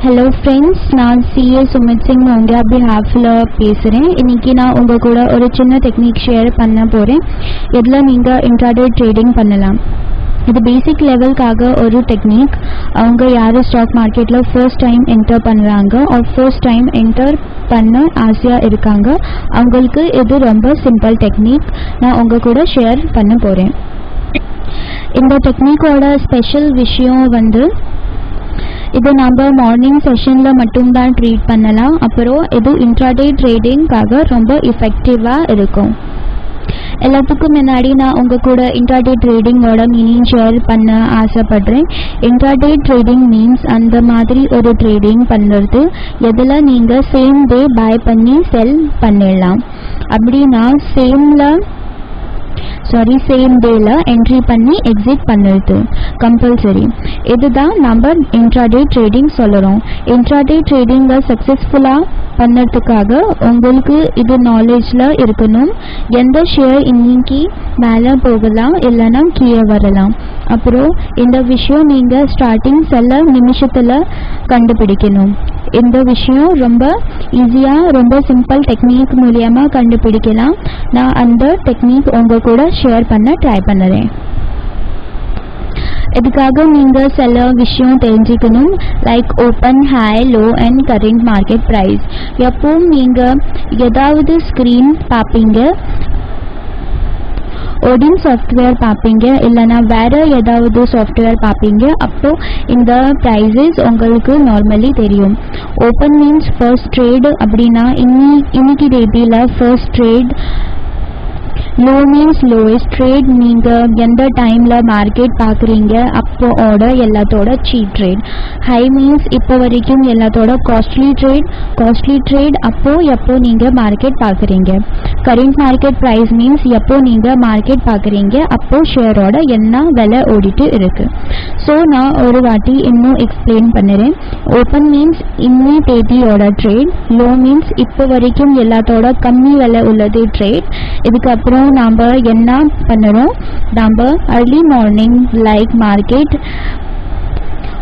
Hello friends, நான் CA Sumit Singh உங்கள் பிஹாஃபில் பேசுகிறேன். இன்றைக்கி நான் உங்கள் கூட ஒரு சின்ன டெக்னிக் ஷேர் பண்ண போகிறேன். இதில் நீங்கள் இன்ட்ராடே ட்ரேடிங் பண்ணலாம். இது பேசிக் லெவலுக்காக ஒரு டெக்னிக். அவங்க யார் ஸ்டாக் மார்க்கெட்டில் ஃபர்ஸ்ட் டைம் என்டர் பண்ணுறாங்க ஆர் ஃபர்ஸ்ட் டைம் என்டர் பண்ண ஆசையாக இருக்காங்க, அவங்களுக்கு இது ரொம்ப சிம்பிள் டெக்னிக். நான் உங்கள் கூட ஷேர் பண்ண போகிறேன். இந்த டெக்னிக்கோட ஸ்பெஷல் விஷயம் இது நம்ம மார்னிங் செஷனில் மட்டும்தான் ட்ரீட் பண்ணலாம். அப்புறம் இது இன்ட்ராடே ட்ரேடிங்காக ரொம்ப எஃபெக்டிவாக இருக்கும். எல்லாத்துக்கும் முன்னாடி நான் உங்கள் கூட இன்ட்ராடே ட்ரேடிங்கோட மீனிங் ஷேர் பண்ண ஆசைப்படுறேன். இன்ட்ராடே ட்ரேடிங் மீன்ஸ் அந்த மாதிரி ஒரு ட்ரேடிங் பண்ணுறது எதில் நீங்கள் சேம் டே பை பண்ணி செல் பண்ணிடலாம். அப்படின்னா சேம் டேல என்ட்ரி பண்ணி எக்ஸிட் பண்ணுறது கம்பல்சரி. இதுதான் நம்ம இன்ட்ராடே ட்ரேடிங் சொல்கிறோம். இன்ட்ராடே ட்ரேடிங்கை சக்ஸஸ்ஃபுல்லாக பண்ணுறதுக்காக உங்களுக்கு இது நாலேஜில் இருக்கணும். எந்த ஷேர் இன்னைக்கு மேலே போகலாம் இல்லைன்னா கீழே வரலாம். அப்புறம் இந்த விஷயம் நீங்கள் ஸ்டார்டிங் சில நிமிஷத்தில் கண்டுபிடிக்கணும். இந்த விஷயம் ரொம்ப ஈஸியாக ரொம்ப சிம்பிள் டெக்னிக் மூலியமாக கண்டுபிடிக்கலாம். நான் அந்த டெக்னிக் உங்கள் கூட ஷேர் பண்ண ட்ரை பண்ணுறேன். இதுக்காக நீங்கள் சில விஷயம் தெரிஞ்சுக்கணும். Like open, high, low and current market price. எப்பவும் நீங்கள் ஏதாவது ஸ்க்ரீன் பார்ப்பீங்க, ஓடின் சாஃப்ட்வேர் பார்ப்பீங்க, இல்லைனா வேறு ஏதாவது சாஃப்ட்வேர் பார்ப்பீங்க. அப்போ இந்த ப்ரைஸஸ் உங்களுக்கு நார்மலி தெரியும். ஓப்பன் மீன்ஸ் ஃபர்ஸ்ட் ட்ரேட், அப்படின்னா இன்னைக்கு டேட்டில் first trade. Low means lowest trade, நீங்கள் எந்த டைமில் மார்க்கெட் பார்க்குறீங்க அப்போ ஆர்டர் எல்லாத்தோட சீப் ட்ரேட். ஹை மீன்ஸ் இப்போ வரைக்கும் எல்லாத்தோட காஸ்ட்லி ட்ரேட் எப்போ நீங்கள் மார்க்கெட் பார்க்குறீங்க. கரண்ட் மார்க்கெட் ப்ரைஸ் மீன்ஸ் எப்போ நீங்கள் மார்க்கெட் பார்க்குறீங்க அப்போ ஷேரோட என்ன விலை ஓடிட்டு இருக்கு. ஸோ நான் ஒரு வாட்டி இன்னும் எக்ஸ்பிளைன் பண்ணுறேன். ஓப்பன் மீன்ஸ் இன்னி தேதியோட ட்ரேட். லோ மீன்ஸ் இப்போ வரைக்கும் எல்லாத்தோட கம்மி விலை உள்ளது ட்ரேட். இதுக்கப்புறம் நாம் என்ன பண்ணுறோம், நம்ம அர்லி மார்னிங் லைக் மார்க்கெட்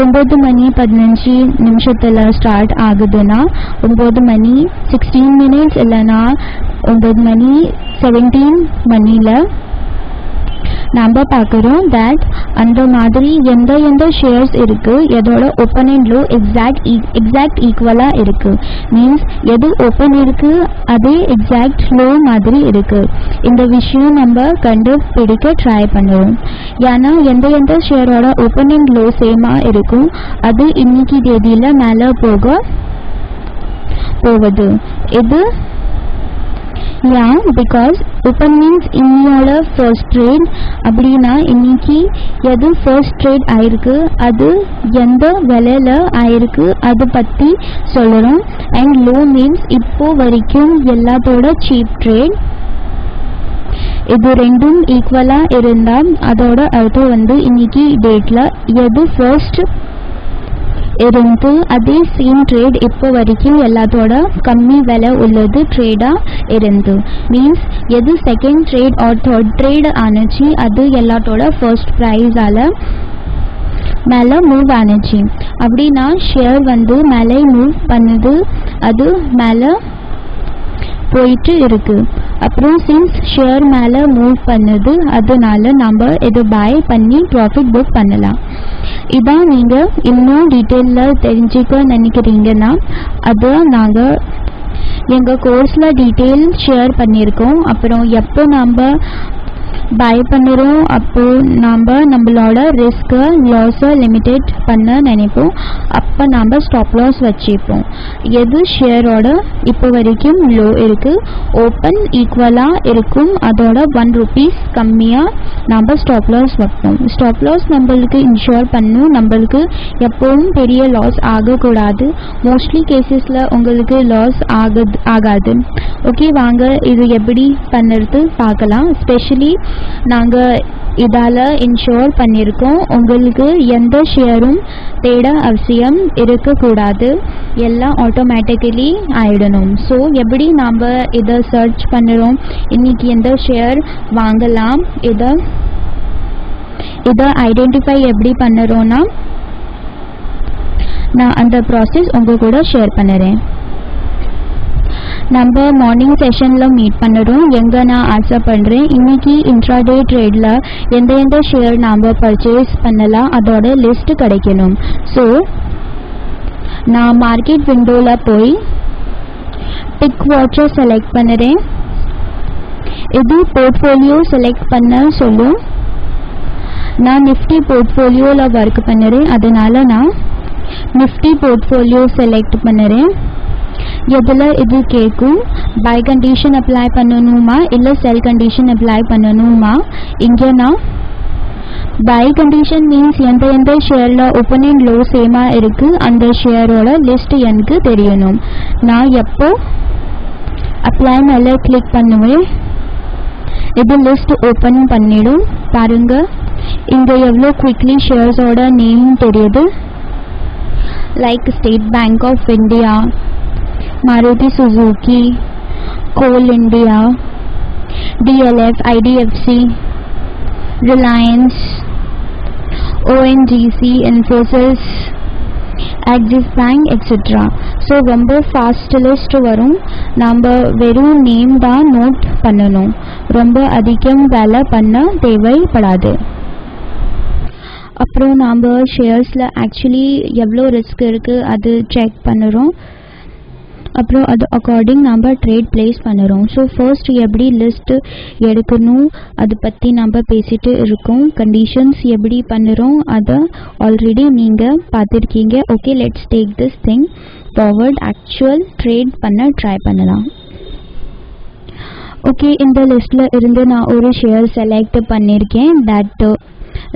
9 மணி 15 ஸ்டார்ட் ஆகுதுன்னா 9 மணி 16 இல்லைன்னா 9 மணி 17 நாம் பார்க்குறோம் தட் அந்த மாதிரி எந்த ஷேர்ஸ் இருக்குது, எதோட ஓப்பன் அண்ட் லோ எக்ஸாக்ட் ஈக்குவலாக இருக்குது. மீன்ஸ் எது ஓப்பன் இருக்குது அதே எக்ஸாக்ட் லோ மாதிரி இருக்குது. இந்த விஷயம் நம்ம கண்டுபிடிக்க ட்ரை பண்ணுவோம். ஏன்னா எந்த ஷேரோட ஓப்பன் அண்ட் லோ சேமாக இருக்கும் அது இன்னைக்கு தேதியில் மேலே போகுது. இது பிகாஸ் ஓப்பன் மீன்ஸ் இன்னையோட ஃபர்ஸ்ட் ட்ரேட். அப்படின்னா இன்னைக்கு எது ஃபர்ஸ்ட் ட்ரேட் ஆயிருக்கு, அது எந்த விலையில் ஆயிருக்கு அதை பற்றி சொல்கிறோம். அண்ட் லோ மீன்ஸ் இப்போ வரைக்கும் எல்லாத்தோட சீப் ட்ரேட். இது ரெண்டும் ஈக்குவலாக இருந்தால் அதோட அர்த்தம் இன்னைக்கு டேட்டில் எது ஃபர்ஸ்ட் இருந்து அதே சேம் ட்ரேட் இப்போ வரைக்கும் எல்லாத்தோட கம்மி விலை உள்ளது ட்ரேடாக இருந்து. மீன்ஸ் எது second trade or third trade ஆனிச்சு அது எல்லாத்தோட ஃபர்ஸ்ட் ப்ரைஸால் மேலே மூவ் ஆனிச்சு. அப்படின்னா ஷேர் மேலே மூவ் பண்ணுது, அது மேலே போயிட்டு இருக்கு. அப்புறம் சின்ஸ் ஷேர் மேலே மூவ் பண்ணுது அதனால நம்ம இது பை பண்ணி ப்ராஃபிட் புக் பண்ணலாம். இதான் நீங்கள் இன்னும் டீட்டெயிலில் தெரிஞ்சுக்க நினைக்கிறீங்கன்னா அதை நாங்கள் எங்கள் கோர்ஸில் டீட்டெயில் ஷேர் பண்ணியிருக்கோம். அப்புறம் எப்போ நம்ம பை பண்ணுறோம் அப்போ நம்மளோட ரிஸ்க்கை லாஸை லிமிட்டட் பண்ண நினைப்போம். அப்போ நம்ம ஸ்டாப் லாஸ் வச்சுப்போம். எது ஷேரோட இப்போ வரைக்கும் லோ இருக்குது, ஓப்பன் ஈக்குவலாக இருக்கும், அதோட 1 ரூபீஸ் கம்மியாக நம்ம ஸ்டாப் லாஸ் வைப்போம். ஸ்டாப் லாஸ் நம்மளுக்கு இன்ஷூர் பண்ணும், நம்மளுக்கு எப்பவும் பெரிய லாஸ் ஆகக்கூடாது. மோஸ்ட்லி கேசஸில் உங்களுக்கு லாஸ் ஆகாது. ஓகே, வாங்க இது எப்படி பண்ணுறது பார்க்கலாம். ஸ்பெஷலி நாங்கள் இதால் இன்ஷூர் பண்ணியிருக்கோம். உங்களுக்கு எந்த ஷேரும் தேட அவசியம் இருக்கக்கூடாது, எல்லாம் ஆட்டோமேட்டிக்கலி ஆயிடணும். ஸோ எப்படி நாம் இதை சர்ச் பண்ணுறோம், இன்னைக்கு எந்த ஷேர் வாங்கலாம், இதை ஐடென்டிஃபை எப்படி பண்ணுறோன்னா நான் அந்த ப்ராசஸ் உங்கள் கூட ஷேர் பண்ணுறேன். நம்ம மார்னிங் செஷனில் மீட் பண்ணுறோம். எங்கே நான் ஆசைப்படுறேன் இன்றைக்கி இன்ட்ராடே ட்ரேடில் எந்த ஷேர் நாம் பர்ச்சேஸ் பண்ணலாம் அதோட லிஸ்ட் கிடைக்கணும். ஸோ நான் மார்க்கெட் விண்டோவில் போய் டிக் வாட்சை செலக்ட் பண்ணுறேன். இது போர்ட்ஃபோலியோ செலக்ட் பண்ண சொல்லும். நான் நிஃப்டி போர்ட்ஃபோலியோவில் ஒர்க் பண்ணுறேன், அதனால் நான் நிஃப்டி போர்ட்ஃபோலியோ செலக்ட் பண்ணுறேன். எதில் இது கேட்கும் பை கண்டிஷன் அப்ளை பண்ணணுமா இல்லை செல் கண்டிஷன் அப்ளை பண்ணணுமா. இங்கே நான் பை கண்டிஷன் மீன்ஸ் எந்த ஷேரில் ஓப்பன் அண்ட் லோ சேமாக இருக்குது அந்த ஷேரோட லிஸ்ட் எனக்கு தெரியணும். நான் எப்போ அப்ளை மேலே கிளிக் பண்ணுவேன் இது லிஸ்ட் ஓப்பன் பண்ணிடும். பாருங்கள் இங்கே எவ்வளோ குவிக்லி ஷேர்ஸோட நேம் தெரியுது. Like State Bank of India, Maruti Suzuki, Coal India, DLF, IDFC, Reliance, ONGC, Infosys, Axis Bank, etc. So ரொம்ப ஃபாஸ்ட் லிஸ்ட் வரும். நாம் வெறும் நேம் தான் நோட் பண்ணணும், ரொம்ப அதிகம் வேலை பண்ண தேவைப்படாது. அப்புறம் நாம் ஷேர்ஸில் ஆக்சுவலி எவ்வளோ ரிஸ்க் இருக்குது அது செக் பண்ணுறோம். அப்புறம் அது அக்கார்டிங் நம்ம ட்ரேட் பிளேஸ் பண்ணுறோம். ஸோ ஃபர்ஸ்ட் எப்படி லிஸ்ட் எடுக்கணும் அதை பற்றி நம்ம பேசிட்டு இருக்கோம். கண்டிஷன்ஸ் எப்படி பண்ணுறோம் அதை ஆல்ரெடி நீங்கள் பார்த்துருக்கீங்க. Okay, let's take this thing forward. Actual trade பண்ண ட்ரை பண்ணலாம். ஓகே, இந்த லிஸ்ட்டில் இருந்து நான் ஒரு ஷேர் செலக்ட் பண்ணியிருக்கேன். That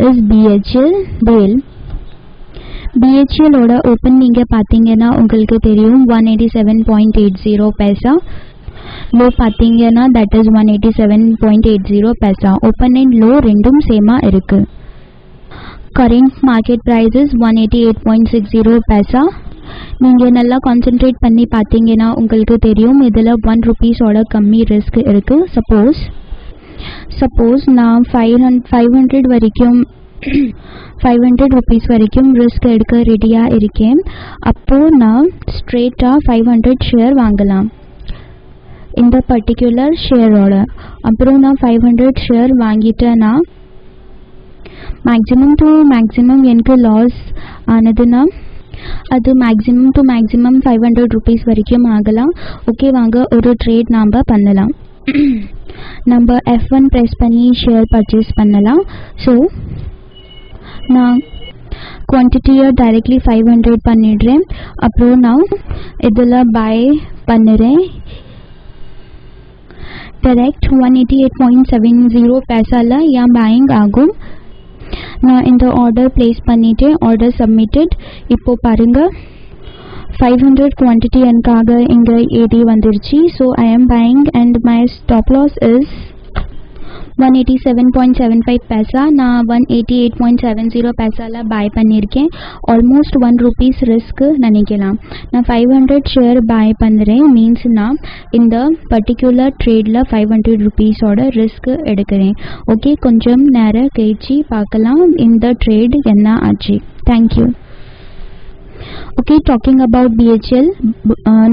is BHEL BEL. BHELோட ஓப்பன் நீங்கள் பார்த்தீங்கன்னா உங்களுக்கு தெரியும் 187.80 பைசா. லோ பார்த்தீங்கன்னா that is 187.80 paisa. Open and low ரெண்டும் சேமாக இருக்குது. Current market price is 188.60 paisa. நீங்கள் நல்லா கான்சென்ட்ரேட் பண்ணி பார்த்தீங்கன்னா உங்களுக்கு தெரியும் இதில் 1 ரூபீஸோட கம்மி ரிஸ்க் இருக்குது. சப்போஸ் நான் 500 வரைக்கும் 500 rupees வரைக்கும் ரிஸ்க் எடுக்க ரெடியாக இருக்கேன். அப்போது நான் ஸ்ட்ரெயிட்டாக 500 ஷேர் வாங்கலாம் இந்த பர்டிகுலர் ஷேரோட. அப்புறம் நான் 500 ஷேர் வாங்கிட்டேன்னா மேக்ஸிமம் டு மேக்ஸிமம் எனக்கு லாஸ் ஆனதுன்னா அது மேக்ஸிமம் டு மேக்ஸிமம் 500 rupees வரைக்கும் ஆகலாம். ஓகே, வாங்க ஒரு ட்ரேட் நாம் பண்ணலாம். நம்ம F1 ப்ரெஸ் பண்ணி ஷேர் பர்ச்சேஸ் பண்ணலாம். ஸோ நான் குவான்டிட்டியை டைரெக்ட்லி 500 பண்ணிடுறேன். அப்புறம் நான் இதில் பை பண்ணுறேன். டைரெக்ட் 188.70 பைசாவில் என் பையிங் ஆகும். நான் இந்த ஆர்டர் ப்ளேஸ் பண்ணிவிட்டு ஆர்டர் சப்மிட்டட். இப்போது பாருங்கள் 500 குவான்டிட்டி எனக்காக இங்கே ஏடி வந்துருச்சு. So I am buying and my stop loss is 187.75 paisa. நான் 188.70 பைசாவில் பை பண்ணியிருக்கேன். ஆல்மோஸ்ட் 1 ரூபீஸ் ரிஸ்க்கு நினைக்கலாம். நான் 500 ஷேர் பை பண்ணுறேன் மீன்ஸ் நான் இந்த பர்டிகுலர் ட்ரேடில் 500 ரூபீஸோட ரிஸ்க்கு எடுக்கிறேன். ஓகே, கொஞ்சம் நேரம் கழிச்சு பார்க்கலாம் இந்த ட்ரேட் என்ன ஆச்சு. Thank you. Okay, talking about BHEL,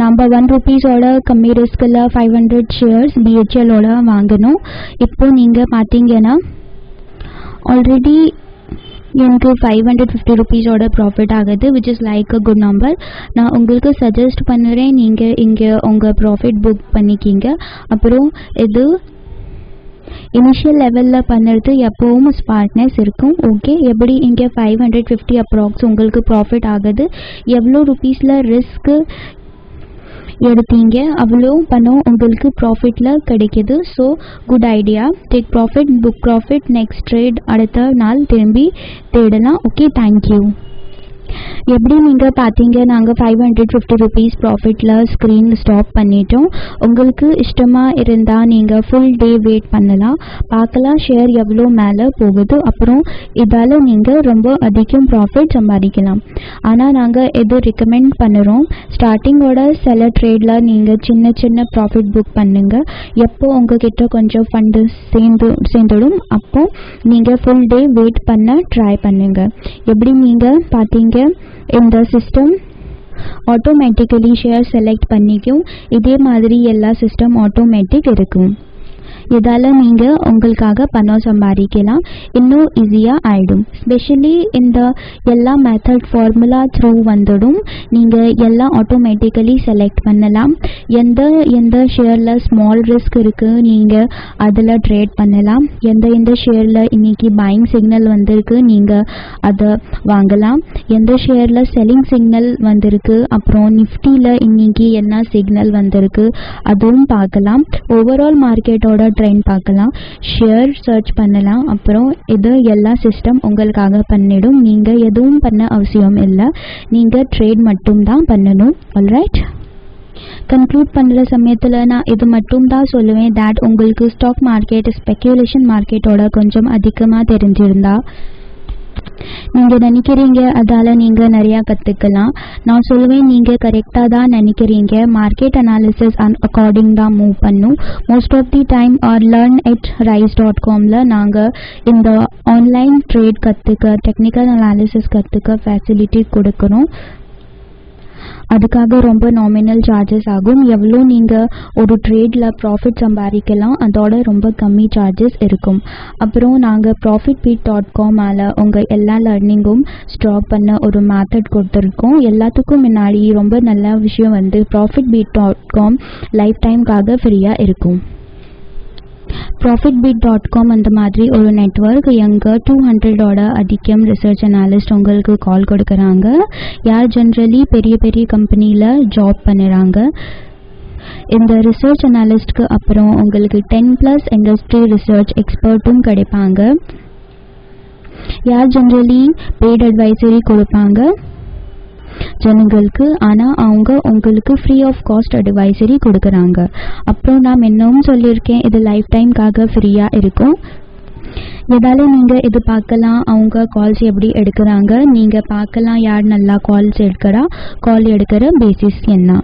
நம்ம 1 ரூபீஸோட கம்மி ரிஸ்கில் 500 ஷேர்ஸ் BHELோட வாங்கணும். இப்போது நீங்கள் பார்த்தீங்கன்னா ஆல்ரெடி எனக்கு 550 ரூபீஸோட ப்ராஃபிட் ஆகுது, which is like a good number. நான் உங்களுக்கு சஜஸ்ட் பண்ணுறேன் நீங்கள் இங்கே உங்கள் ப்ராஃபிட் புக் பண்ணிக்கிங்க. அப்புறம் இது இனிஷியல் லெவலில் பண்ணுறது எப்போவும் ஸ்மார்ட்னஸ் இருக்கும். ஓகே, எப்படி இங்கே 550 அப்ராக்ஸ் உங்களுக்கு ப்ராஃபிட் ஆகுது. எவ்வளோ ரூபீஸில் ரிஸ்க்கு எடுத்தீங்க அவ்வளோ பணம் உங்களுக்கு ப்ராஃபிட்டில் கிடைக்கிது. So good idea. Take profit, book profit, next trade அடுத்த நாள் திரும்பி தேடலாம். Okay, thank you. எப்படி நீங்கள் பார்த்தீங்க நாங்கள் 550 ரூபீஸ் ப்ராஃபிட்டில் ஸ்க்ரீன் ஸ்டாப் பண்ணிட்டோம். உங்களுக்கு இஷ்டமாக இருந்தால் நீங்கள் ஃபுல் டே வெயிட் பண்ணலாம், பார்க்கலாம் ஷேர் எவ்வளோ மேலே போகுது. அப்புறம் இதால் நீங்கள் ரொம்ப அதிகம் ப்ராஃபிட் சம்பாதிக்கலாம். ஆனால் நாங்கள் எது ரெக்கமெண்ட் பண்ணுறோம், ஸ்டார்டிங்கோட சில ட்ரேடில் நீங்கள் சின்ன சின்ன ப்ராஃபிட் புக் பண்ணுங்கள். எப்போ உங்ககிட்ட கொஞ்சம் ஃபண்டு சேர்ந்துடும் அப்போ நீங்கள் ஃபுல் டே வெயிட் பண்ண ட்ரை பண்ணுங்கள். எப்படி நீங்கள் பார்த்தீங்க நீங்கள் இந்த சிஸ்டம் ஆட்டோமேட்டிக்கலி ஷேர் செலக்ட் பண்ணிக்கும். இதே மாதிரி எல்லா சிஸ்டம் ஆட்டோமேட்டிக் இருக்கும். இதால் நீங்கள் உங்களுக்காக பணம் சம்பாதிக்கலாம், இன்னும் ஈஸியாக ஆகிடும். ஸ்பெஷலி இந்த எல்லா மெத்தட் ஃபார்முலா த்ரூ வந்துடும். நீங்கள் எல்லாம் ஆட்டோமேட்டிக்கலி செலக்ட் பண்ணலாம். எந்த ஷேரில் ஸ்மால் ரிஸ்க் இருக்குது நீங்கள் அதில் ட்ரேட் பண்ணலாம். எந்த ஷேரில் இன்றைக்கி பையிங் சிக்னல் வந்திருக்கு நீங்கள் அதை வாங்கலாம். எந்த ஷேரில் செல்லிங் சிக்னல் வந்திருக்கு, அப்புறம் நிஃப்டியில் இன்றைக்கி என்ன சிக்னல் வந்திருக்கு அதுவும் பார்க்கலாம். ஓவரால் மார்க்கெட்டோட ட்ரெண்ட் பார்க்கலாம், ஷேர் சர்ச் பண்ணலாம். அப்புறம் இது எல்லா சிஸ்டம் உங்களுக்காக பண்ணிடும். நீங்கள் எதுவும் பண்ண அவசியம் இல்லை, நீங்கள் ட்ரேட் மட்டும் தான் பண்ணணும். ஆல்ரைட், கன்க்ளூட் பண்ணுற சமயத்தில் நான் இது மட்டும் தான் சொல்லுவேன், தட் உங்களுக்கு ஸ்டாக் மார்க்கெட் ஸ்பெக்குலேஷன் மார்க்கெட்டோட கொஞ்சம் அதிகமாக தெரிஞ்சிருந்தா நீங்கள் நினைக்கிறீங்க அதால் நீங்கள் நிறையா கற்றுக்கலாம். நான் சொல்லுவேன் நீங்கள் கரெக்டாக தான் நினைக்கிறீங்க. மார்க்கெட் அனாலிசிஸ் அக்கார்டிங் தான் மூவ் பண்ணும். மோஸ்ட் ஆஃப் தி டைம் learn@rise.comல நாங்கள் இந்த ஆன்லைன் ட்ரேட் கற்றுக்க, டெக்னிக்கல் அனாலிசிஸ் கற்றுக்க ஃபெசிலிட்டி கொடுக்குறோம். அதுக்காக ரொம்ப நாமினல் சார்ஜஸ் ஆகும். எவ்வளோ நீங்கள் ஒரு ட்ரேடில் ப்ராஃபிட் சம்பாதிக்கலாம் அதோட ரொம்ப கம்மி சார்ஜஸ் இருக்கும். அப்புறம் நாங்கள் profitbeat.com உங்கள் எல்லா லேர்னிங்கும் ஸ்டாக் பண்ண ஒரு மெத்தட் கொடுத்துருக்கோம். எல்லாத்துக்கும் முன்னாடி ரொம்ப நல்ல விஷயம் profitbeat.com லைஃப் டைம்காக ஃப்ரீயாக இருக்கும். profitbeat.com அந்த மாதிரி ஒரு நெட்வொர்க் எங்கே 200 அதிகம் ரிசர்ச் அனாலிஸ்ட் உங்களுக்கு கால் கொடுக்குறாங்க. யார் ஜென்ரலி பெரிய பெரிய கம்பெனியில் ஜாப் பண்ணுறாங்க. இந்த ரிசர்ச் அனாலிஸ்ட்க்கு அப்புறம் உங்களுக்கு 10+ இண்டஸ்ட்ரி ரிசர்ச் எக்ஸ்பர்ட்டும் கிடைப்பாங்க. யார் ஜென்ரலி பெய்ட் அட்வைசரி கொடுப்பாங்க ஜனங்களுக்கு, ஆனால் அவங்க உங்களுக்கு ஃப்ரீ ஆஃப் காஸ்ட் அட்வைசரி கொடுக்குறாங்க. அப்புறம் நான் இன்னும் சொல்லியிருக்கேன், இது லைஃப் டைம்காக ஃப்ரீயாக இருக்கும். இதால் நீங்கள் இது பார்க்கலாம், அவங்க கால்ஸ் எப்படி எடுக்கிறாங்க, நீங்கள் பார்க்கலாம் யார் நல்லா கால்ஸ் எடுக்கிறா, கால் எடுக்கிற பேசிஸ் என்ன.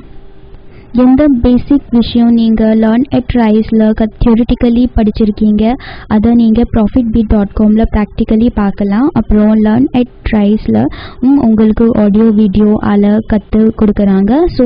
எந்த பேசிக் விஷயம் நீங்கள் learn@riseல தியரிட்டிக்கலி படிச்சிருக்கீங்க அதை நீங்கள் profitbeat.comல ப்ராக்டிக்கலி பார்க்கலாம். அப்புறம் learn@riseல உங்களுக்கு ஆடியோ வீடியோ கற்று கொடுக்குறாங்க. ஸோ